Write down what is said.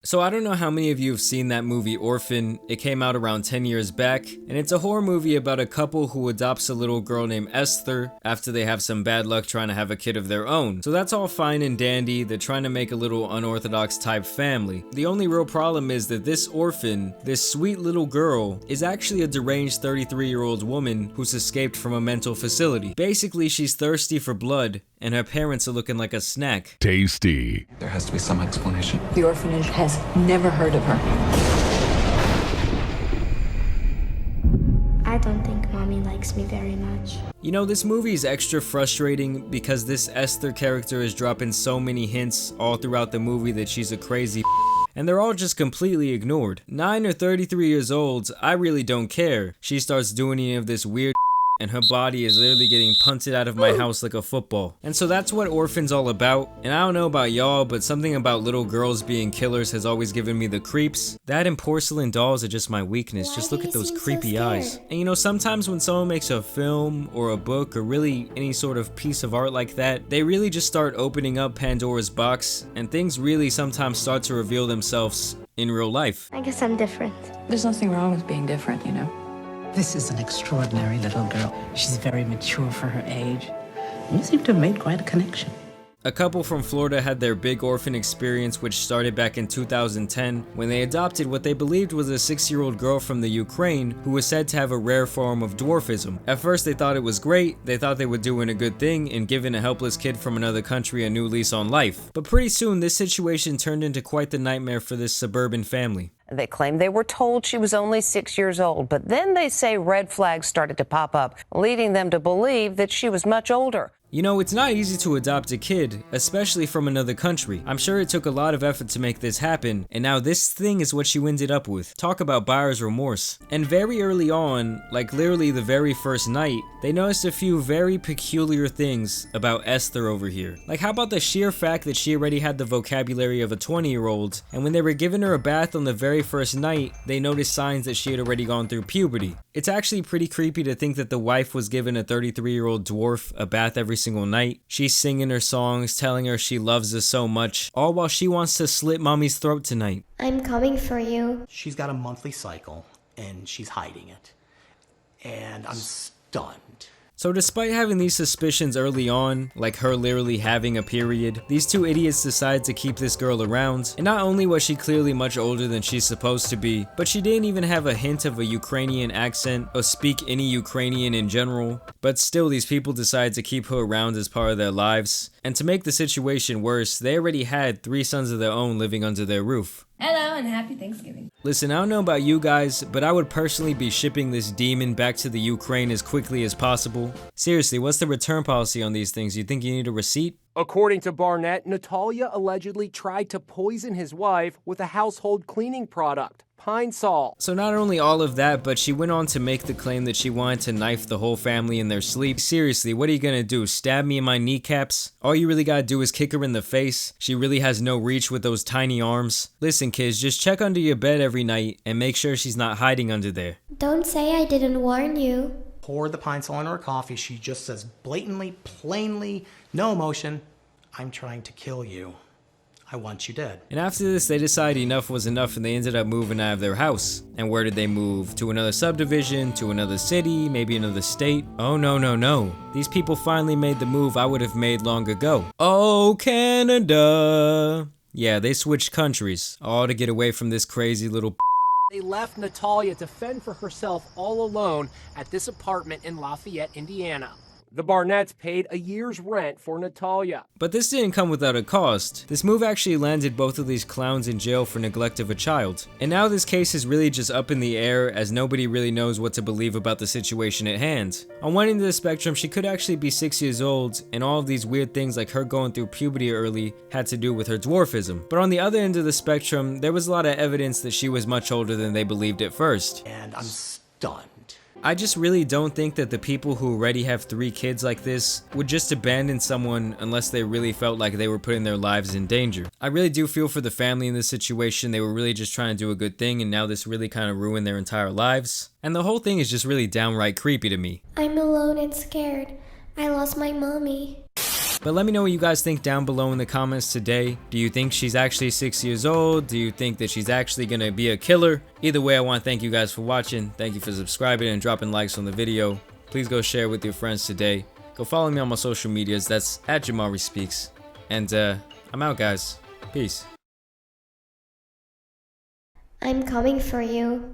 So I don't know how many of you have seen that movie Orphan. It came out around 10 years back, and it's a horror movie about a couple who adopts a little girl named Esther after they have some bad luck trying to have a kid of their own. So that's all fine and dandy. They're trying to make a little unorthodox type family. The only real problem is that this orphan, this sweet little girl, is actually a deranged 33-year-old woman who's escaped from a mental facility. Basically, she's thirsty for blood, and her parents are looking like a snack. Tasty. There has to be some explanation. The orphanage has never heard of her. I don't think Mommy likes me very much. You know, this movie is extra frustrating because this Esther character is dropping so many hints all throughout the movie that she's a crazy and they're all just completely ignored. 9 or 33 years old, I really don't care. She starts doing any of this weird and her body is literally getting punted out of my house like a football. And so that's what Orphan's all about. And I don't know about y'all, but something about little girls being killers has always given me the creeps. That and porcelain dolls are just my weakness. Just look at those creepy eyes. And you know, sometimes when someone makes a film or a book or really any sort of piece of art like that, they really just start opening up Pandora's box and things really sometimes start to reveal themselves in real life. I guess I'm different. There's nothing wrong with being different, you know? This is an extraordinary little girl. She's very mature for her age. You seem to have made quite a connection. A couple from Florida had their big orphan experience, which started back in 2010 when they adopted what they believed was a 6-year-old girl from the Ukraine who was said to have a rare form of dwarfism. At first they thought it was great, they thought they were doing a good thing and giving a helpless kid from another country a new lease on life. But pretty soon this situation turned into quite the nightmare for this suburban family. They claim they were told she was only 6 years old, but then they say red flags started to pop up, leading them to believe that she was much older. You know, it's not easy to adopt a kid, especially from another country. I'm sure it took a lot of effort to make this happen, and now this thing is what you ended up with. Talk about buyer's remorse. And very early on, like literally the very first night, they noticed a few very peculiar things about Esther over here. Like how about the sheer fact that she already had the vocabulary of a 20-year-old, and when they were giving her a bath on the very first night, they noticed signs that she had already gone through puberty. It's actually pretty creepy to think that the wife was giving a 33-year-old dwarf a bath every single night. She's singing her songs, telling her she loves us so much, all while she wants to slit mommy's throat tonight. I'm coming for you. She's got a monthly cycle, and she's hiding it. And I'm stunned. So despite having these suspicions early on, like her literally having a period, these two idiots decided to keep this girl around, and not only was she clearly much older than she's supposed to be, but she didn't even have a hint of a Ukrainian accent or speak any Ukrainian in general, but still these people decided to keep her around as part of their lives. And to make the situation worse, they already had 3 sons of their own living under their roof. Hello and happy Thanksgiving. Listen, I don't know about you guys, but I would personally be shipping this demon back to the Ukraine as quickly as possible. Seriously, what's the return policy on these things? You think you need a receipt? According to Barnett, Natalia allegedly tried to poison his wife with a household cleaning product, Pine Sol. So not only all of that, but she went on to make the claim that she wanted to knife the whole family in their sleep. Seriously, what are you gonna do? Stab me in my kneecaps? All you really gotta do is kick her in the face. She really has no reach with those tiny arms. Listen kids, just check under your bed every night and make sure she's not hiding under there. Don't say I didn't warn you. Pour the Pine Sol in her coffee. She just says blatantly, plainly, no emotion, I'm trying to kill you. I want you dead. And after this, they decided enough was enough and they ended up moving out of their house. And where did they move? To another subdivision, to another city, maybe another state? Oh no, no, no. These people finally made the move I would have made long ago. Oh, Canada. Yeah, they switched countries, all to get away from this crazy little They left Natalia to fend for herself all alone at this apartment in Lafayette, Indiana. The Barnetts paid a year's rent for Natalia. But this didn't come without a cost. This move actually landed both of these clowns in jail for neglect of a child. And now this case is really just up in the air as nobody really knows what to believe about the situation at hand. On one end of the spectrum, she could actually be 6 years old, and all of these weird things like her going through puberty early had to do with her dwarfism. But on the other end of the spectrum, there was a lot of evidence that she was much older than they believed at first. And I'm stunned. I just really don't think that the people who already have 3 kids like this would just abandon someone unless they really felt like they were putting their lives in danger. I really do feel for the family in this situation. They were really just trying to do a good thing and now this really kind of ruined their entire lives. And the whole thing is just really downright creepy to me. I'm alone and scared. I lost my mommy. But let me know what you guys think down below in the comments today. Do you think she's actually 6 years old? Do you think that she's actually gonna be a killer? Either way, I want to thank you guys for watching. Thank you for subscribing and dropping likes on the video. Please go share with your friends today. Go follow me on my social medias. That's at JAMARI Speaks. And I'm out, guys. Peace. I'm coming for you.